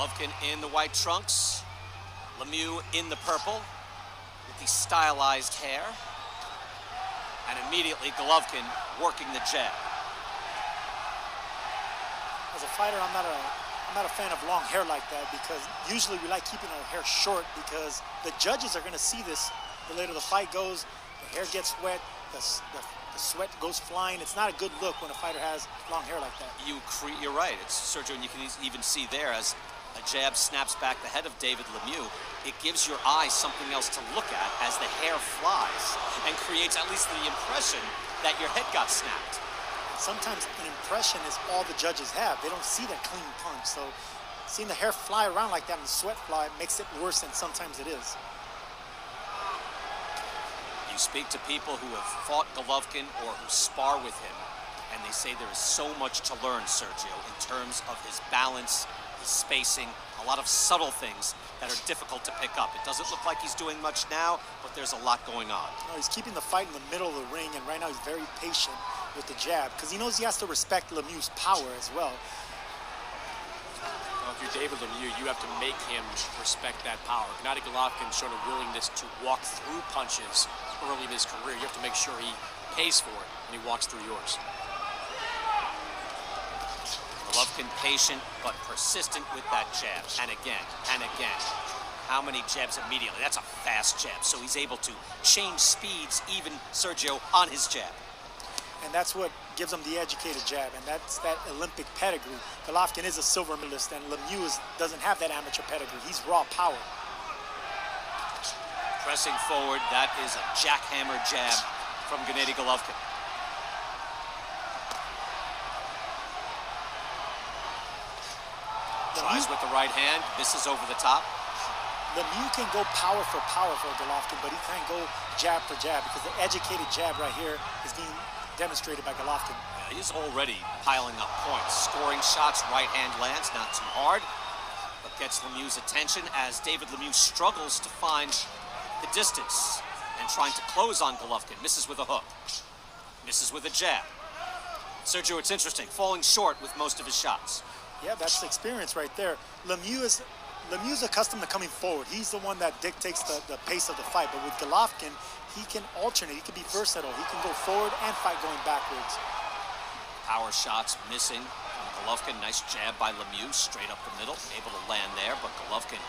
Golovkin in the white trunks. Lemieux in the purple with the stylized hair. And immediately Golovkin working the jab. As a fighter, I'm not a fan of long hair like that, because usually we like keeping our hair short because the judges are going to see this. The later the fight goes, the hair gets wet, the sweat goes flying. It's not a good look when a fighter has long hair like that. You're right. It's Sergio, and you can even see there as a jab snaps back the head of David Lemieux. It gives your eye something else to look at as the hair flies and creates at least the impression that your head got snapped. Sometimes an impression is all the judges have. They don't see that clean punch. So seeing the hair fly around like that and the sweat fly makes it worse than sometimes it is. You speak to people who have fought Golovkin or who spar with him, and they say there is so much to learn, Sergio, in terms of his balance, his spacing, a lot of subtle things that are difficult to pick up. It doesn't look like he's doing much now, but there's a lot going on. No, he's keeping the fight in the middle of the ring, and right now he's very patient with the jab because he knows he has to respect Lemieux's power as well. Well, if you're David Lemieux, you have to make him respect that power. Gennady Golovkin's shown a willingness to walk through punches early in his career. You have to make sure he pays for it when he walks through yours. Golovkin patient but persistent with that jab, and again, and again. How many jabs immediately? That's a fast jab, so he's able to change speeds, even Sergio, on his jab. And that's what gives him the educated jab, and that's that Olympic pedigree. Golovkin is a silver medalist, and Lemieux doesn't have that amateur pedigree. He's raw power. Pressing forward, that is a jackhammer jab from Gennady Golovkin. Tries with the right hand, misses over the top. Lemieux can go power for Golovkin, but he can't go jab for jab because the educated jab right here is being demonstrated by Golovkin. Yeah, he's already piling up points. Scoring shots, right hand lands, not too hard, but gets Lemieux's attention as David Lemieux struggles to find the distance and trying to close on Golovkin. Misses with a hook, misses with a jab. Sergio, it's interesting, falling short with most of his shots. Yeah, that's experience right there. Lemieux's accustomed to coming forward. He's the one that dictates the pace of the fight. But with Golovkin, he can alternate. He can be versatile. He can go forward and fight going backwards. Power shots missing from Golovkin. Nice jab by Lemieux, straight up the middle. Able to land there, but Golovkin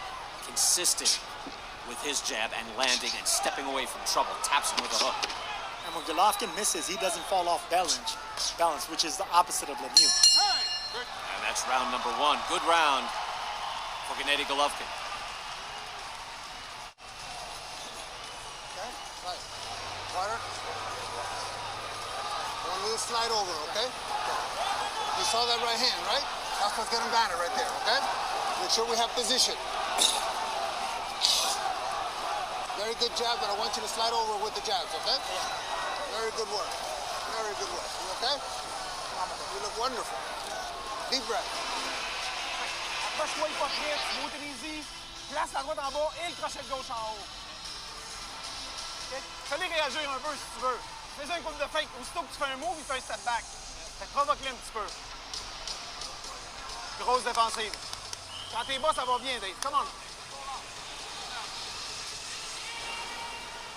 consistent with his jab and landing and stepping away from trouble. Taps him with a hook. And when Golovkin misses, he doesn't fall off balance, which is the opposite of Lemieux. And that's round number one. Good round for Gennady Golovkin. Okay, right. Water. I want you to slide over, okay? You saw that right hand, right? That's what's getting battered right there, okay? Make sure we have position. Very good jab, but I want you to slide over with the jabs, okay? Very good work. Very good work. You okay? You look wonderful. Deep breath. Approche-toi hypocrite, smooth and easy. Place la droite en bas et le crochet de gauche en haut. Okay? Fais-les réagir un peu si tu veux. Fais un coup de feinte. Aussitôt que tu fais un move, il fait un step back. Fait provoque-les un petit peu. Grosse défensive. Quand t'es bas, ça va bien, Dave. Come on.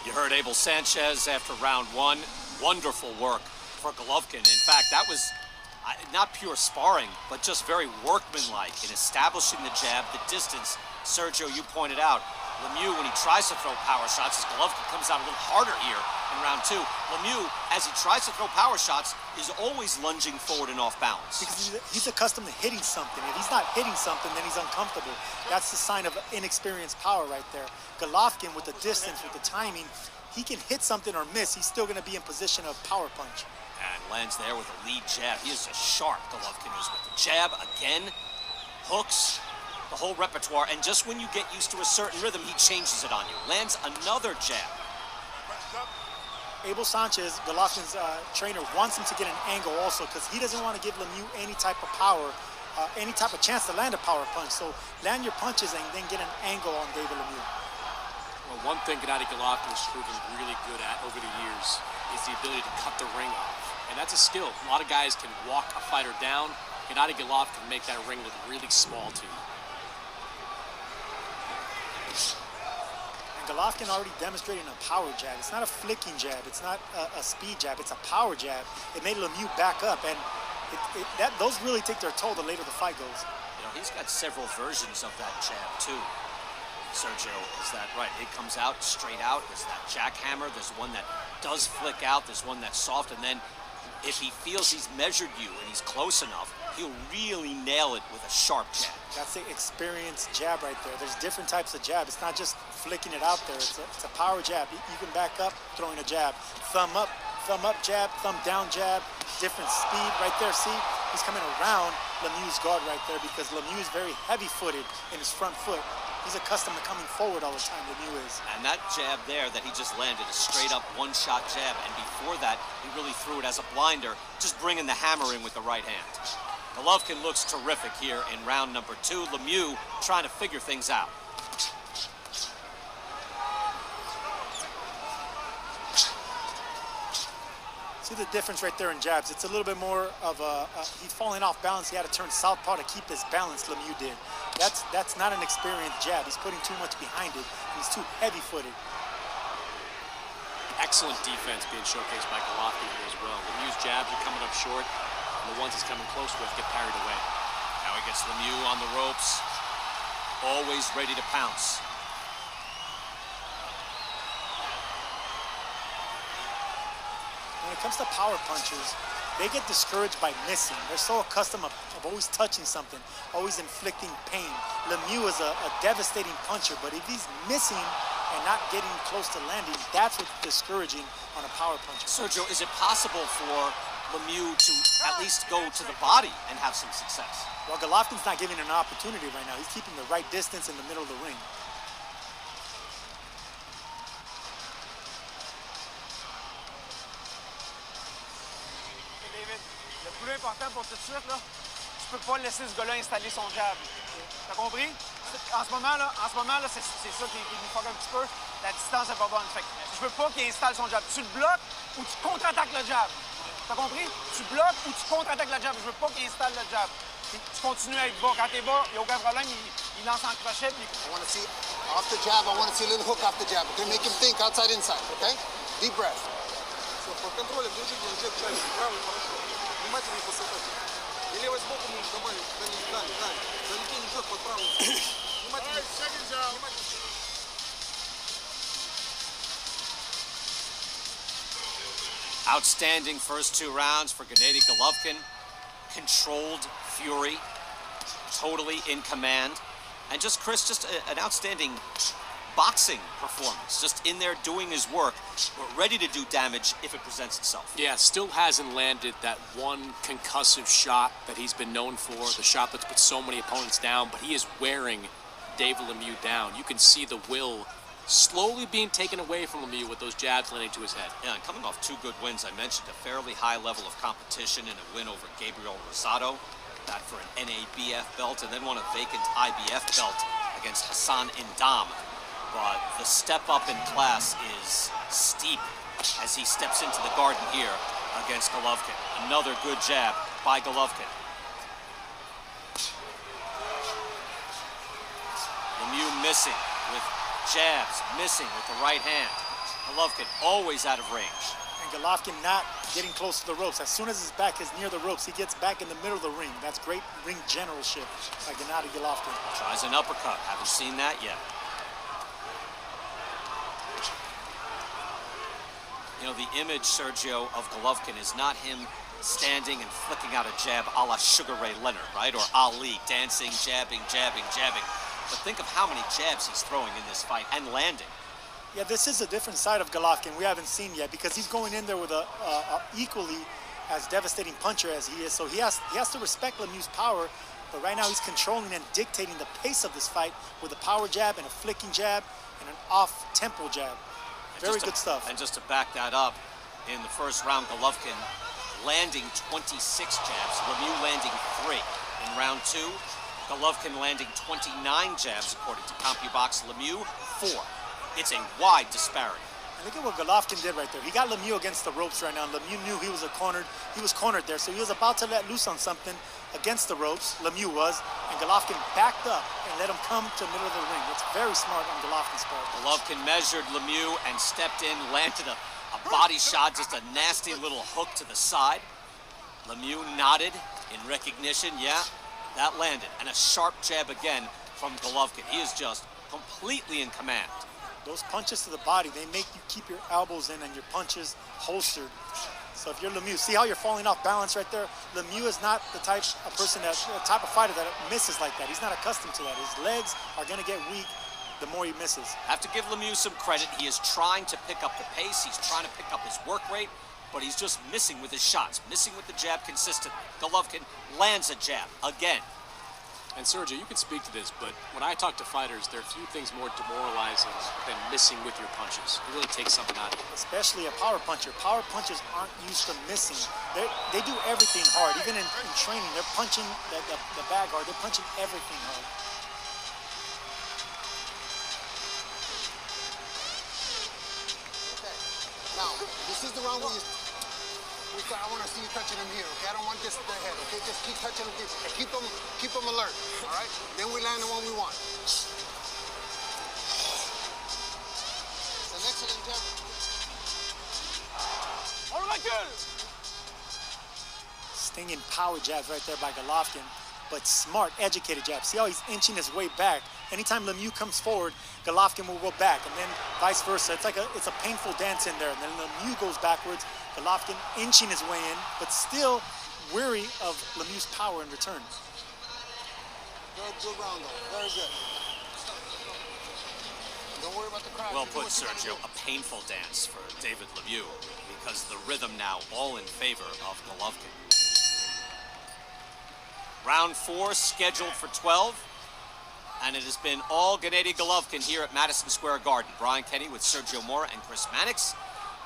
You heard Abel Sanchez after round one. Wonderful work for Golovkin. In fact, that was not pure sparring, but just very workmanlike in establishing the jab, the distance. Sergio, you pointed out, Lemieux, when he tries to throw power shots, as Golovkin comes out a little harder here in round two, Lemieux, as he tries to throw power shots, is always lunging forward and off balance. Because he's accustomed to hitting something. If he's not hitting something, then he's uncomfortable. That's the sign of inexperienced power right there. Golovkin, with the distance, with the timing, he can hit something or miss. He's still going to be in position of power punch. And lands there with a lead jab. He is a sharp Golovkin is with the jab again, hooks, the whole repertoire. And just when you get used to a certain rhythm, he changes it on you. Lands another jab. Abel Sanchez, Golovkin's trainer, wants him to get an angle also because he doesn't want to give Lemieux any type of power, any type of chance to land a power punch. So land your punches and then get an angle on David Lemieux. Well, one thing Gennady Golovkin has proven really good at over the years is the ability to cut the ring off. And that's a skill. A lot of guys can walk a fighter down. Gennady Golovkin can make that ring look really small to you. And Golovkin already demonstrating a power jab. It's not a flicking jab. It's not a speed jab. It's a power jab. It made Lemieux back up, and those really take their toll the later the fight goes. You know, he's got several versions of that jab, too. Sergio, is that right? It comes out straight out. There's that jackhammer. There's one that does flick out. There's one that's soft. And then if he feels he's measured you and he's close enough, he'll really nail it with a sharp jab. That's the experienced jab right there. There's different types of jab. It's not just flicking it out there. It's a power jab. You can back up throwing a jab. Thumb up jab, thumb down jab. Different speed right there. See, he's coming around Lemieux's guard right there because Lemieux is very heavy-footed in his front foot. He's accustomed to coming forward all the time, Lemieux is. And that jab there that he just landed, a straight-up one-shot jab. And before that, he really threw it as a blinder, just bringing the hammer in with the right hand. Golovkin looks terrific here in round number 2. Lemieux trying to figure things out. See the difference right there in jabs. It's a little bit more of he's falling off balance. He had to turn southpaw to keep his balance, Lemieux did. That's not an experienced jab. He's putting too much behind it. He's too heavy-footed. Excellent defense being showcased by Golovkin here as well. Lemieux's jabs are coming up short, and the ones he's coming close with get parried away. Now he gets Lemieux on the ropes, always ready to pounce. When it comes to power punchers, they get discouraged by missing. They're so accustomed of always touching something, always inflicting pain. Lemieux is a devastating puncher, but if he's missing and not getting close to landing, that's what's discouraging on a power puncher. Sergio, is it possible for Lemieux to at least go to the body and have some success? Well, Golovkin's not giving an opportunity right now. He's keeping the right distance in the middle of the ring. Le plus important pour tout de suite, là, tu peux pas laisser ce gars-là installer son jab. T'as compris? En ce moment, là, c'est ça qui nous fuck un petit peu. La distance n'est pas bonne. Fait que je veux pas qu'il installe son jab. Tu le bloques ou tu contre-attaques le jab. T'as compris? Tu bloques ou tu contre-attaques le jab. Je veux pas qu'il installe le jab. Tu continues à être bas. Quand t'es bas, il n'y a aucun problème. Il lance en crochet. Puis... I want to see off the jab. I want to see a little hook off the jab. Okay, make him think outside, inside. Okay? Deep breath. Под контролем держите, держите чаще. Правый хорошо. Внимательнее по сапоге. И левой сбоку муж добавить. Далее. Залетение идет под правую. Внимательнее. Outstanding first 2 rounds for Gennady Golovkin. Controlled fury. Totally in command. And just, Chris, just an outstanding boxing performance, just in there doing his work, ready to do damage if it presents itself. Yeah, still hasn't landed that one concussive shot that he's been known for, the shot that's put so many opponents down, but he is wearing David Lemieux down. You can see the will slowly being taken away from Lemieux with those jabs landing to his head. Yeah, and coming off 2 good wins, I mentioned a fairly high level of competition and a win over Gabriel Rosado, that for an NABF belt, and then won a vacant IBF belt against Hassan Indam. But the step up in class is steep as he steps into the garden here against Golovkin. Another good jab by Golovkin. Lemieux missing with jabs, missing with the right hand. Golovkin always out of range. And Golovkin not getting close to the ropes. As soon as his back is near the ropes, he gets back in the middle of the ring. That's great ring generalship by Gennady Golovkin. Tries an uppercut. Haven't seen that yet. You know, the image, Sergio, of Golovkin is not him standing and flicking out a jab a la Sugar Ray Leonard, right? Or Ali, dancing, jabbing. But think of how many jabs he's throwing in this fight and landing. Yeah, this is a different side of Golovkin we haven't seen yet because he's going in there with a equally as devastating puncher as he is. So he has to respect Lemieux's power, but right now he's controlling and dictating the pace of this fight with a power jab and a flicking jab and an off-tempo jab. Very good stuff. And just to back that up, in the first round, Golovkin landing 26 jabs, Lemieux landing 3. In round 2, Golovkin landing 29 jabs, according to CompuBox, Lemieux 4. It's a wide disparity. And look at what Golovkin did right there. He got Lemieux against the ropes right now. Lemieux knew he was cornered there, so he was about to let loose on something, against the ropes, Lemieux was, and Golovkin backed up and let him come to the middle of the ring. It's very smart on Golovkin's part. Golovkin measured Lemieux and stepped in, landed a body shot, just a nasty little hook to the side. Lemieux nodded in recognition. Yeah, that landed. And a sharp jab again from Golovkin. He is just completely in command. Those punches to the body, they make you keep your elbows in and your punches holstered. So if you're Lemieux, see how you're falling off balance right there? Lemieux is not the type of person the type of fighter that misses like that. He's not accustomed to that. His legs are going to get weak the more he misses. Have to give Lemieux some credit. He is trying to pick up the pace. He's trying to pick up his work rate, but he's just missing with his shots, missing with the jab consistently. Golovkin lands a jab again. And Sergio, you can speak to this, but when I talk to fighters, there are few things more demoralizing than missing with your punches. It really takes something out of you. Especially a power puncher. Power punchers aren't used to missing. They do everything hard. Even in training, they're punching the bag hard. They're punching everything hard. Okay. Now, this is the round where I want to see you touching him here, okay? I don't want this to the head, okay? Just keep touching him. Keep him alert, all right? Then we land the one we want. It's an excellent jab. Stinging power jabs right there by Golovkin, but smart, educated jabs. See how he's inching his way back. Anytime Lemieux comes forward, Golovkin will go back, and then vice versa. It's a painful dance in there. And then Lemieux goes backwards, Golovkin inching his way in, but still weary of Lemieux's power in return. Good round, though. Very good. Don't worry about the crowd. Well put, Sergio. A painful dance for David Lemieux because the rhythm now all in favor of Golovkin. Round 4 scheduled for 12. And it has been all Gennady Golovkin here at Madison Square Garden. Brian Kenny with Sergio Mora and Chris Mannix.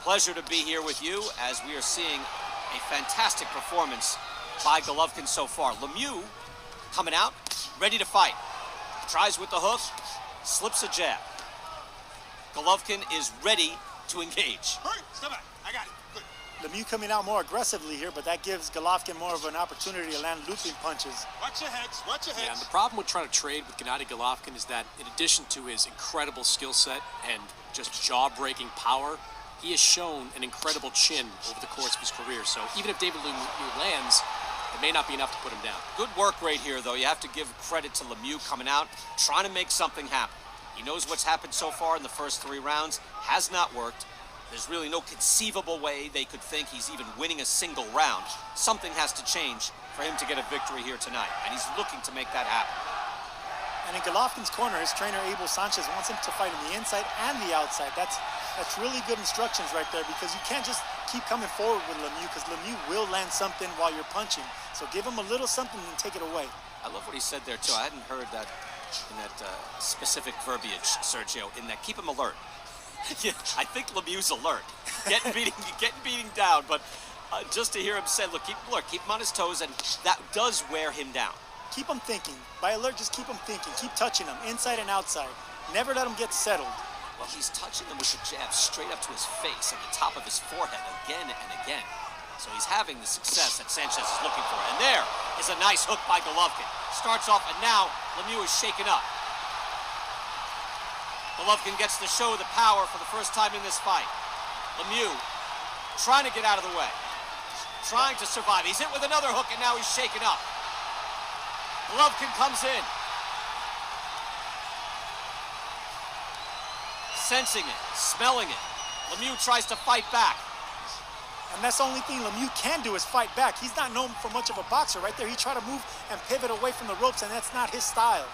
Pleasure to be here with you as we are seeing a fantastic performance by Golovkin so far. Lemieux coming out, ready to fight. Tries with the hook, slips a jab. Golovkin is ready to engage. Hurry, step back. I got it. Good. Lemieux coming out more aggressively here, but that gives Golovkin more of an opportunity to land looping punches. Watch your heads. Watch your heads. Yeah, and the problem with trying to trade with Gennady Golovkin is that in addition to his incredible skill set and just jaw-breaking power, he has shown an incredible chin over the course of his career. So even if David Lemieux lands, it may not be enough to put him down. Good work right here, though. You have to give credit to Lemieux coming out, trying to make something happen. He knows what's happened so far in the first 3 rounds. Has not worked. There's really no conceivable way they could think he's even winning a single round. Something has to change for him to get a victory here tonight, and he's looking to make that happen. And in Golovkin's corner, his trainer, Abel Sanchez, wants him to fight on the inside and the outside. That's really good instructions right there, because you can't just keep coming forward with Lemieux, because Lemieux will land something while you're punching. So give him a little something and take it away. I love what he said there, too. I hadn't heard that in that specific verbiage, Sergio, in that keep him alert. Yeah, I think Lemieux's alert. Getting beating down, but just to hear him say, look, keep him on his toes, and that does wear him down. Keep him thinking. By alert, just keep him thinking. Keep touching him, inside and outside. Never let him get settled. Well, he's touching him with the jab straight up to his face and the top of his forehead again and again. So he's having the success that Sanchez is looking for. And there is a nice hook by Golovkin. Starts off, and now Lemieux is shaken up. Golovkin gets to show the power for the first time in this fight. Lemieux trying to get out of the way. Trying to survive. He's hit with another hook, and now he's shaken up. Golovkin comes in. Sensing it, smelling it. Lemieux tries to fight back. And that's the only thing Lemieux can do is fight back. He's not known for much of a boxer right there. He tried to move and pivot away from the ropes, and that's not his style.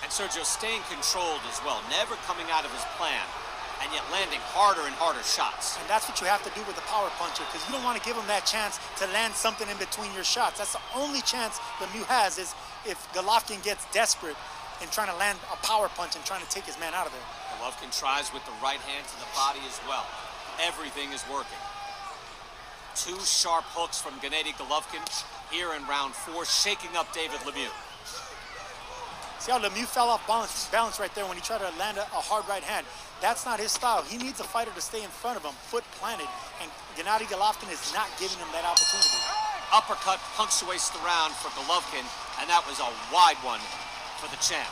And Sergio staying controlled as well, never coming out of his plan, and yet landing harder and harder shots. And that's what you have to do with the power puncher, because you don't want to give him that chance to land something in between your shots. That's the only chance Lemieux has, is if Golovkin gets desperate in trying to land a power punch and trying to take his man out of there. Golovkin tries with the right hand to the body as well. Everything is working. 2 sharp hooks from Gennady Golovkin here in round 4, shaking up David Lemieux. See how Lemieux fell off balance right there when he tried to land a hard right hand. That's not his style. He needs a fighter to stay in front of him, foot planted, and Gennady Golovkin is not giving him that opportunity. uppercut punctuates the round for Golovkin, and that was a wide one for the champ.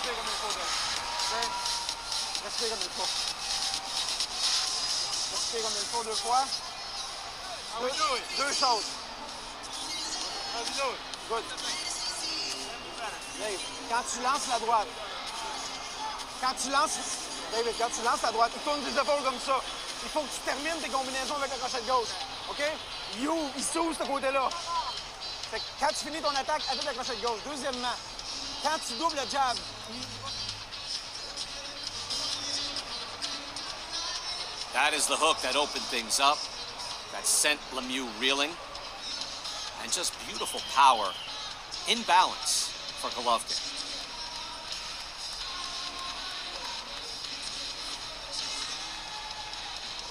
Respire comme il faut, Dave. Okay? Respire comme il faut. Respire comme il faut 2 fois. Deux choses. Good. Dave, quand tu lances la droite, David, quand tu lances la droite, il tourne des épaules comme ça. Il faut que tu termines tes combinaisons avec le crochet de gauche. OK? Il s'ouvre ce côté-là. Fait que quand tu finis ton attaque avec le crochet de gauche. Deuxièmement, quand tu doubles le jab, That is the hook that opened things up, that sent Lemieux reeling, and just beautiful power in balance for Golovkin.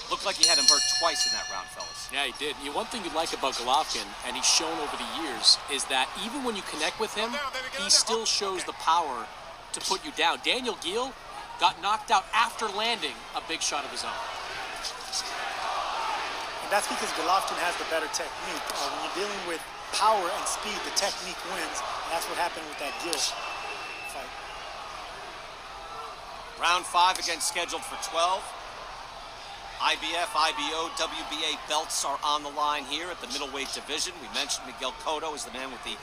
Looked like he had him hurt twice in that round, fellas. Yeah, he did. One thing you like about Golovkin, and he's shown over the years, is that even when you connect with him, he still shows the power to put you down. Daniel Gill got knocked out after landing a big shot of his own. And that's because Golovkin has the better technique. When you're dealing with power and speed, the technique wins. And that's what happened with that Gill fight. Round 5 again scheduled for 12. IBF, IBO, WBA belts are on the line here at the middleweight division. We mentioned Miguel Cotto is the man with the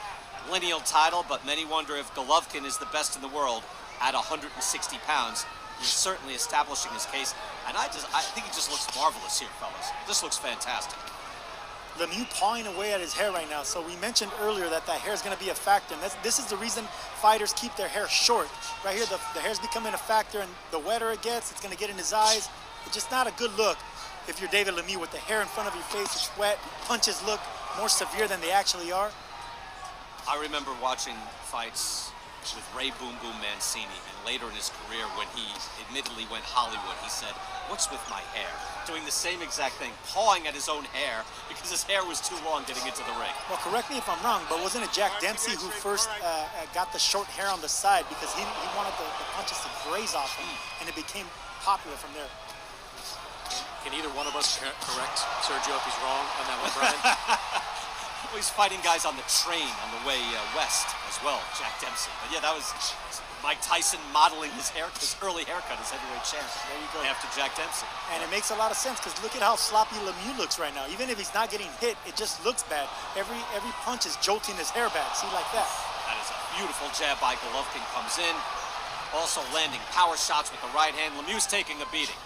lineal title, but many wonder if Golovkin is the best in the world at 160 pounds. He's certainly establishing his case, and I think he just looks marvelous here, fellas. This looks fantastic. Lemieux pawing away at his hair right now. So we mentioned earlier that hair is going to be a factor, and this is the reason fighters keep their hair short. Right here, the hair's becoming a factor, and the wetter it gets, it's going to get in his eyes. It's just not a good look if you're David Lemieux with the hair in front of your face. It's wet. Punches look more severe than they actually are. I remember watching fights with Ray Boom Boom Mancini, and later in his career when he admittedly went Hollywood, he said, "What's with my hair?" Doing the same exact thing, pawing at his own hair because his hair was too long getting into the ring. Well, correct me if I'm wrong, but wasn't it Jack Dempsey who first got the short hair on the side because he wanted the punches to graze off him, and it became popular from there. Can either one of us correct Sergio if he's wrong on that one, Brian? Well, he's fighting guys on the train on the way west as well, Jack Dempsey. But yeah, that was Mike Tyson modeling his early haircut as heavyweight champ. There you go. After Jack Dempsey. And it makes a lot of sense because look at how sloppy Lemieux looks right now. Even if he's not getting hit, it just looks bad. Every punch is jolting his hair back. See, like that. That is a beautiful jab by Golovkin, comes in. Also landing power shots with the right hand. Lemieux's taking a beating.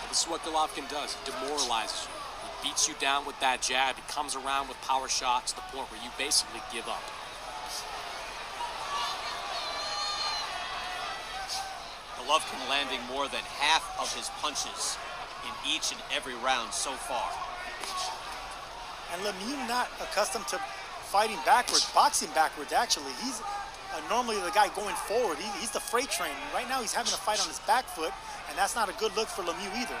This is what Golovkin does. He demoralizes you. He beats you down with that jab. He comes around with power shots to the point where you basically give up. Golovkin landing more than half of his punches in each and every round so far. And Lemieux not accustomed to fighting backwards, boxing backwards, actually. He's normally the guy going forward. He's the freight train. Right now he's having a fight on his back foot, and that's not a good look for Lemieux either.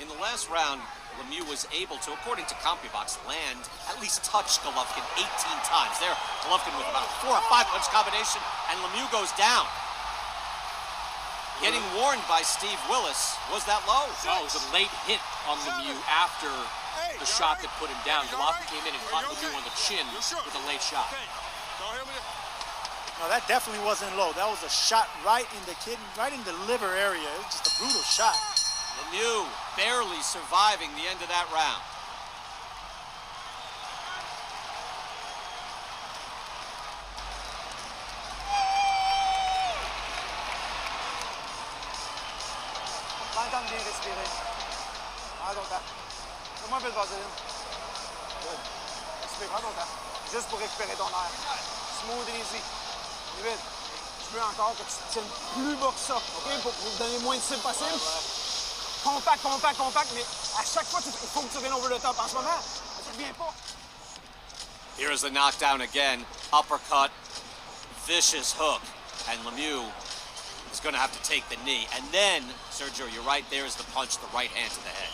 In the last round, Lemieux was able to, according to CompuBox, land, at least touch Golovkin 18 times. There, Golovkin with about a 4 or 5 punch combination, and Lemieux goes down. Getting warned by Steve Willis. Was that low? No, it was a late hit on Lemieux after the shot that put him down. Golovkin came in and caught Lemieux on the chin with a late shot. No, that definitely wasn't low. That was a shot right in the liver area. It was just a brutal shot. Lemieux barely surviving the end of that round. prends le temps de bien respirer. Prends ton temps. Fais-moi un peu de vaseline. Good. Respire, prends ton temps. Juste pour récupérer ton air. Smooth and easy. David, je veux encore que tu te tiennes plus bas que ça, OK? Pour vous donner moins de cibles possible. Compact, compact, compact, mais à chaque fois, il faut que tu viennes over the top. En ce moment, ça ne vient pas. Here's the knockdown again. Uppercut, vicious hook. And Lemieux is going to have to take the knee. And then, Sergio, you're right, there is the punch, the right hand to the head.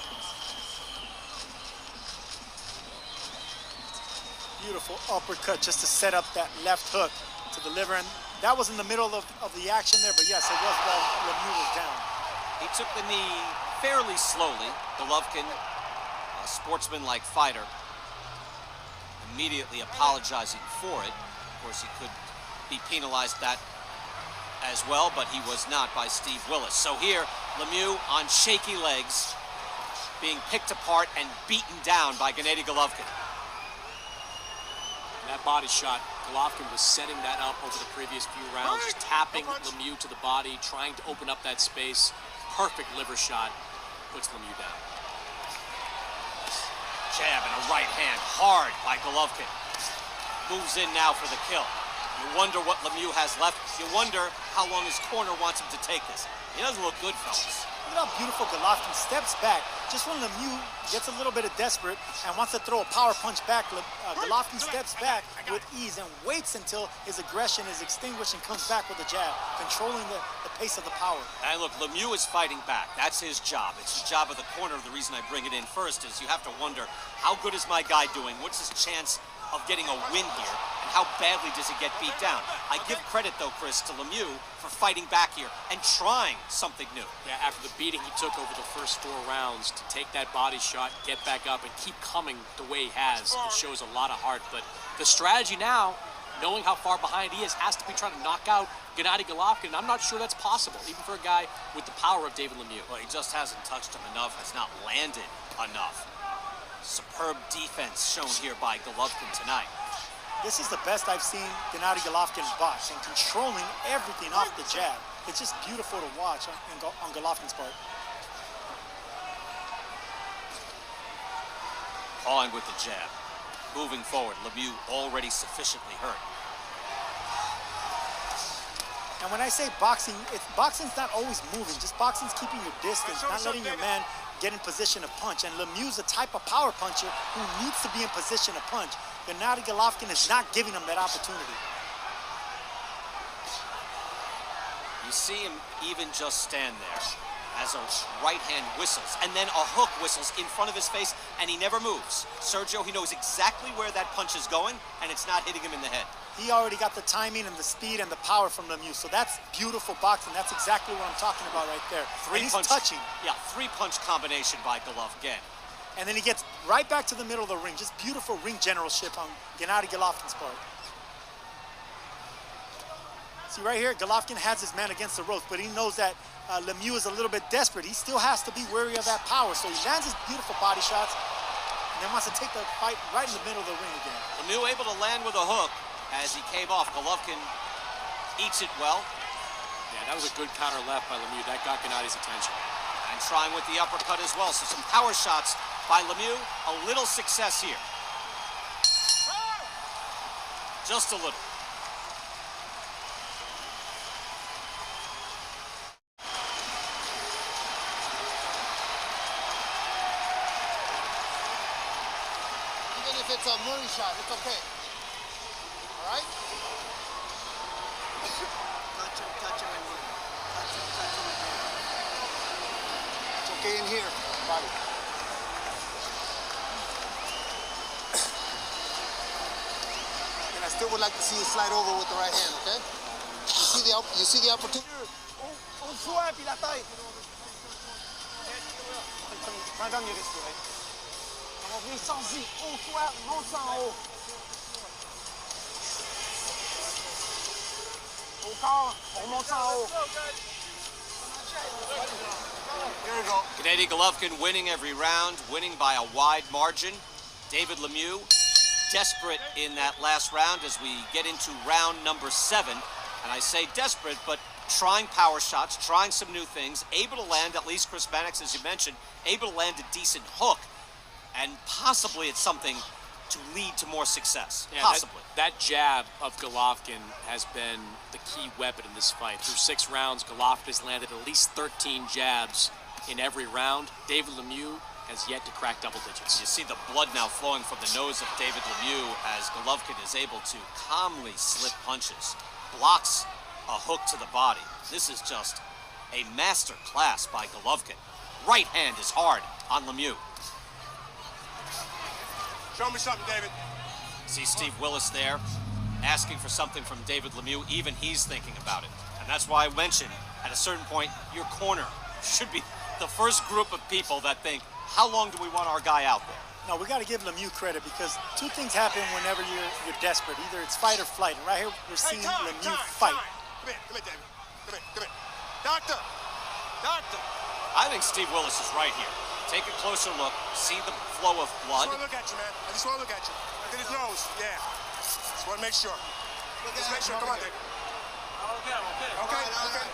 Beautiful uppercut just to set up that left hook to deliver. And that was in the middle of the action there, but yes, it was while Lemieux was down. He took the knee fairly slowly. Golovkin, a sportsman-like fighter, immediately apologizing for it. Of course, he could be penalized that as well, but he was not by Steve Willis. So here, Lemieux on shaky legs, being picked apart and beaten down by Gennady Golovkin. That body shot, Golovkin was setting that up over the previous few rounds, just tapping Lemieux to the body, trying to open up that space. Perfect liver shot, puts Lemieux down. Jab and a right hand, hard by Golovkin. Moves in now for the kill. You wonder what Lemieux has left. You wonder how long his corner wants him to take this. He doesn't look good, fellas. Look at how beautiful Golovkin steps back. Just when Lemieux gets a little bit desperate and wants to throw a power punch back, Golovkin steps back with ease and waits until his aggression is extinguished and comes back with a jab, controlling the pace of the power. And look, Lemieux is fighting back. That's his job. It's the job of the corner. The reason I bring it in first is you have to wonder, how good is my guy doing? What's his chance of getting a win here? And how badly does he get beat down? I give credit, though, Chris, to Lemieux for fighting back here and trying something new. Yeah, after the beating he took over the first 4 rounds, to take that body shot, get back up, and keep coming the way he has, it shows a lot of heart. But the strategy now, knowing how far behind he is, has to be trying to knock out Gennady Golovkin. I'm not sure that's possible, even for a guy with the power of David Lemieux. Well, he just hasn't touched him enough, has not landed enough. Superb defense shown here by Golovkin tonight. This is the best I've seen Gennady Golovkin box, and controlling everything off the jab. It's just beautiful to watch on Golovkin's part. Pawing with the jab. Moving forward, Lemieux already sufficiently hurt. And when I say boxing, boxing's not always moving. Just boxing's keeping your distance, not letting your man get in position to punch. And Lemieux's a type of power puncher who needs to be in position to punch. Gennady Golovkin is not giving him that opportunity. You see him even just stand there as a right hand whistles, and then a hook whistles in front of his face, and he never moves. Sergio, he knows exactly where that punch is going, and it's not hitting him in the head. He already got the timing and the speed and the power from Lemieux, so that's beautiful boxing. That's exactly what I'm talking about right there. He's touching. Yeah, 3-punch combination by Golovkin. And then he gets right back to the middle of the ring. Just beautiful ring generalship on Gennady Golovkin's part. See right here, Golovkin has his man against the ropes, but he knows that Lemieux is a little bit desperate. He still has to be wary of that power, so he lands his beautiful body shots and then wants to take the fight right in the middle of the ring again. Lemieux able to land with a hook as he came off. Golovkin eats it well. Yeah, that was a good counter left by Lemieux. That got Gennady's attention. And trying with the uppercut as well. So some power shots by Lemieux. A little success here. Just a little. Even if it's a Murray shot, it's okay. All right? Touch him and move. Touch him and move. It's okay in here, body. And I still would like to see you slide over with the right hand, okay? You see the opportunity? Au foie puis la tête. Prends le temps de respirer. On vient sorti, au foie, monte en haut. Au corps, on remonte en haut. Here we go. Gennady Golovkin winning every round, winning by a wide margin. David Lemieux desperate in that last round as we get into round number 7. And I say desperate, but trying power shots, trying some new things, able to land, at least Chris Mannix, as you mentioned, able to land a decent hook. And possibly it's something to lead to more success. Yeah, Possibly. That jab of Golovkin has been the key weapon in this fight. Through 6 rounds, Golovkin has landed at least 13 jabs in every round. David Lemieux has yet to crack double digits. You see the blood now flowing from the nose of David Lemieux as Golovkin is able to calmly slip punches, blocks a hook to the body. This is just a master class by Golovkin. Right hand is hard on Lemieux. Show me something, David. See Steve Willis there, asking for something from David Lemieux. Even he's thinking about it. And that's why I mentioned, at a certain point, your corner should be the first group of people that think, how long do we want our guy out there? No, we got to give Lemieux credit because two things happen whenever you're desperate. Either it's fight or flight. And right here, we're seeing Lemieux fight. Come here, David. Come here. Doctor! I think Steve Willis is right here. Take a closer look, see the flow of blood. I just want to look at you, man. I just want to look at you. Look at his nose. Yeah. Just want to make sure. Just make sure. Come on, David. Okay.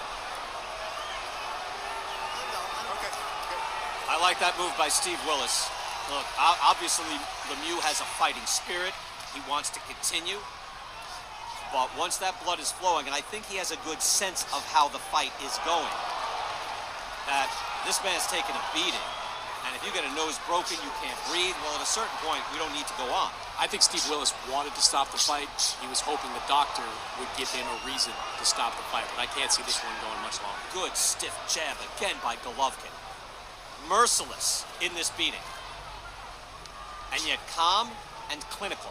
I like that move by Steve Willis. Look, obviously Lemieux has a fighting spirit. He wants to continue. But once that blood is flowing, and I think he has a good sense of how the fight is going, that this man's taking a beating. And if you get a nose broken, you can't breathe, well, at a certain point, we don't need to go on. I think Steve Willis wanted to stop the fight. He was hoping the doctor would give him a reason to stop the fight, but I can't see this one going much longer. Good stiff jab again by Golovkin. Merciless in this beating. And yet calm and clinical.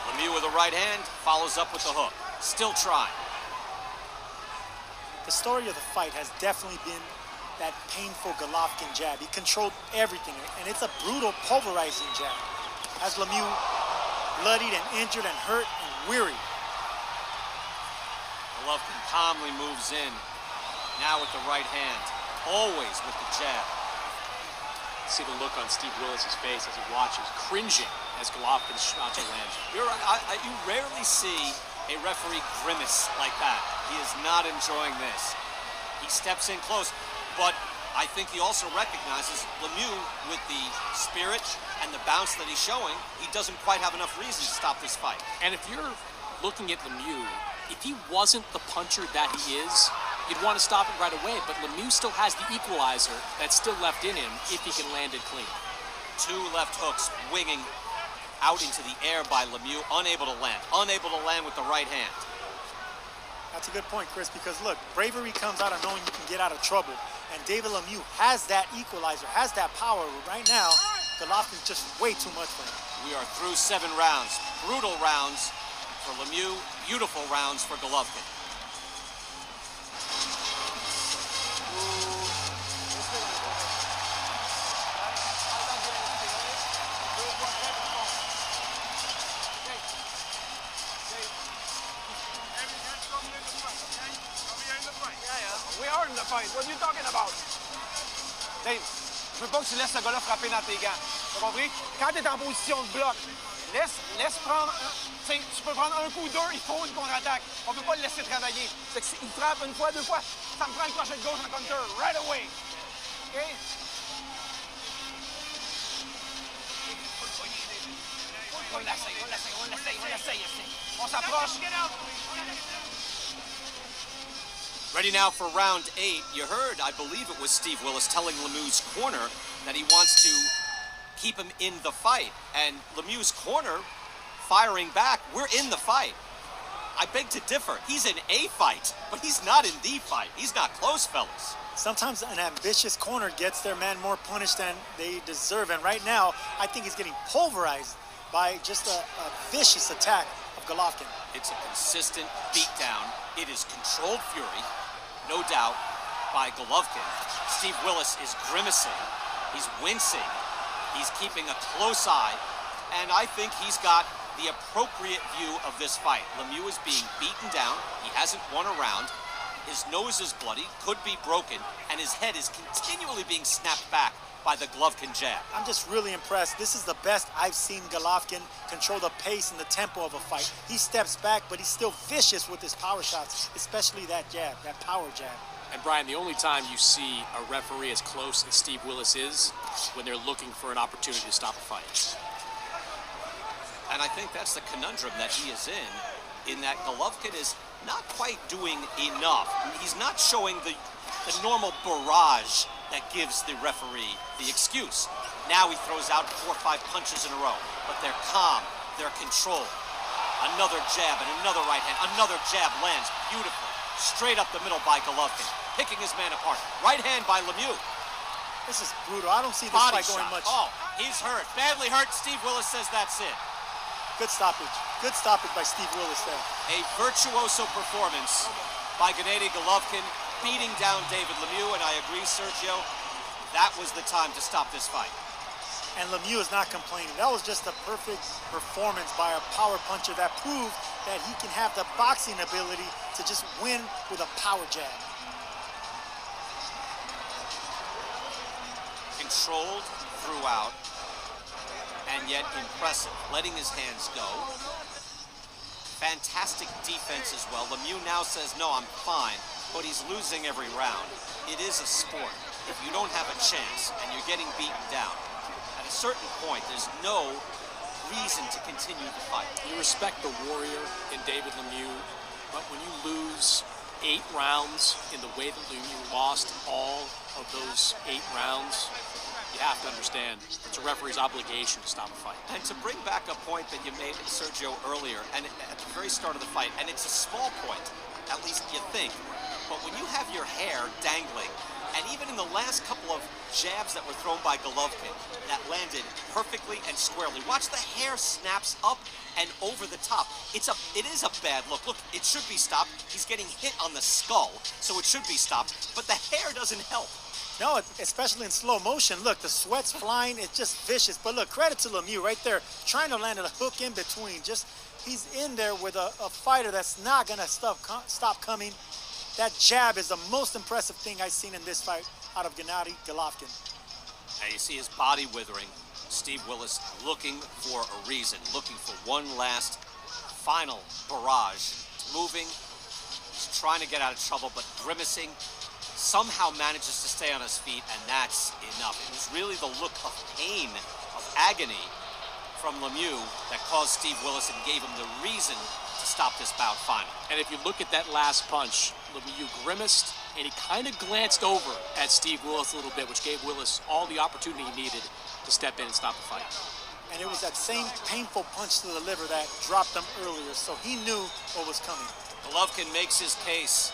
Lemieux with a right hand, follows up with the hook. Still trying. The story of the fight has definitely been that painful Golovkin jab. He controlled everything, and it's a brutal, pulverizing jab. As Lemieux bloodied and injured and hurt and weary. Golovkin calmly moves in. Now with the right hand. Always with the jab. See the look on Steve Willis's face as he watches, cringing as Golovkin's shots are landing. You rarely see a referee grimace like that. He is not enjoying this. He steps in close, but I think he also recognizes Lemieux with the spirit and the bounce that he's showing. He doesn't quite have enough reason to stop this fight. And if you're looking at Lemieux, if he wasn't the puncher that he is, you'd want to stop it right away, but Lemieux still has the equalizer that's still left in him if he can land it clean. Two left hooks winging out into the air by Lemieux, unable to land with the right hand. That's a good point, Chris, because look, bravery comes out of knowing you can get out of trouble, and David Lemieux has that equalizer, has that power. Right now, Golovkin's just way too much for him. We are through 7 rounds. Brutal rounds for Lemieux, beautiful rounds for Golovkin. We are in the fight. What are you talking about? Dave, je veux pas que tu laisses ce gars-là frapper dans tes gants. T'as compris? Quand tu es en position de bloc, laisse prendre... Tu peux prendre un coup, 2, il faut une contre-attaque. On peut pas le laisser travailler. Il frappe une fois, 2 fois, ça me prend un crochet de gauche en counter, right away. OK? On l'essaye. On s'approche. Ready now for round 8. You heard, I believe it was Steve Willis telling Lemieux's corner that he wants to keep him in the fight. And Lemieux's corner firing back. We're in the fight. I beg to differ. He's in a fight, but he's not in the fight. He's not close, fellas. Sometimes an ambitious corner gets their man more punished than they deserve. And right now, I think he's getting pulverized by just a vicious attack of Golovkin. It's a consistent beatdown. It is controlled fury, no doubt, by Golovkin. Steve Willis is grimacing. He's wincing. He's keeping a close eye. And I think he's got the appropriate view of this fight. Lemieux is being beaten down. He hasn't won a round. His nose is bloody, could be broken, and his head is continually being snapped back by the Golovkin jab. I'm just really impressed. This is the best I've seen Golovkin control the pace and the tempo of a fight. He steps back, but he's still vicious with his power shots, especially that jab, that power jab. And Brian, the only time you see a referee as close as Steve Willis is when they're looking for an opportunity to stop a fight. And I think that's the conundrum that he is in that Golovkin is not quite doing enough. He's not showing the normal barrage that gives the referee the excuse. Now he throws out 4 or 5 punches in a row, but they're calm, they're controlled. Another jab and another right hand, another jab lands beautifully. Straight up the middle by Golovkin, picking his man apart. Right hand by Lemieux. This is brutal. I don't see this Body fight going shot. much. Oh. He's hurt, badly hurt. Steve Willis says that's it. Good stoppage. Good stoppage by Steve Willis there. A virtuoso performance by Gennady Golovkin, beating down David Lemieux, and I agree, Sergio, that was the time to stop this fight. And Lemieux is not complaining. That was just a perfect performance by a power puncher that proved that he can have the boxing ability to just win with a power jab. Controlled throughout, and yet impressive, letting his hands go. Fantastic defense as well. Lemieux now says, no, I'm fine, but he's losing every round. It is a sport. If you don't have a chance and you're getting beaten down, at a certain point, there's no reason to continue the fight. You respect the warrior in David Lemieux, but when you lose 8 rounds in the way that Lemieux lost all of those 8 rounds, you have to understand it's a referee's obligation to stop a fight. And to bring back a point that you made, Sergio, earlier, and at the very start of the fight, and it's a small point, at least you think, but when you have your hair dangling, and even in the last couple of jabs that were thrown by Golovkin that landed perfectly and squarely, watch the hair snaps up and over the top. It is a bad look. Look, it should be stopped. He's getting hit on the skull, so it should be stopped, but the hair doesn't help. No, especially in slow motion. Look, the sweat's flying. It's just vicious. But look, credit to Lemieux right there, trying to land a hook in between. Just, he's in there with a fighter that's not going to stop coming. That jab is the most impressive thing I've seen in this fight out of Gennady Golovkin. And you see his body withering. Steve Willis looking for a reason, looking for one last final barrage. Moving, he's trying to get out of trouble, but grimacing. Somehow manages to stay on his feet, and that's enough. It was really the look of pain, of agony from Lemieux that caused Steve Willis and gave him the reason to stop this bout finally. And if you look at that last punch, Lemieux grimaced, and he kind of glanced over at Steve Willis a little bit, which gave Willis all the opportunity he needed to step in and stop the fight. And it was that same painful punch to the liver that dropped him earlier, so he knew what was coming. Golovkin makes his case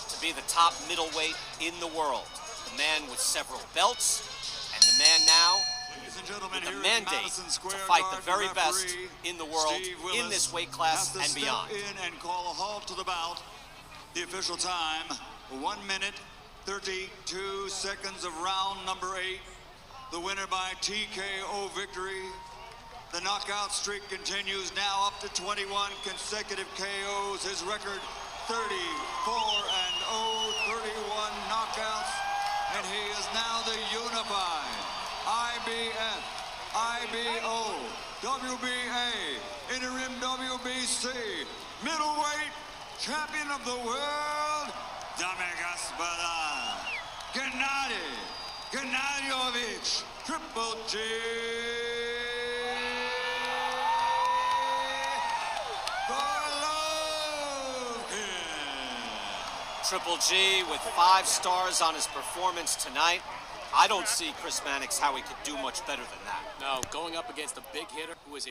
to be the top middleweight in the world. The man with several belts, and the man now with the mandate to fight the very best in the world in this weight class and beyond. In and call a halt to the bout. The official time, 1 minute, 32 seconds of round number 8. The winner by TKO victory. The knockout streak continues now up to 21 consecutive KOs. His record 34-0, 31 knockouts, and he is now the unified IBF, IBO, WBA, interim WBC, middleweight champion of the world, Dame Gasparin, Gennadyovich, Triple G. Triple G with 5 stars on his performance tonight. I don't see Chris Mannix how he could do much better than that. No, going up against a big hitter who is a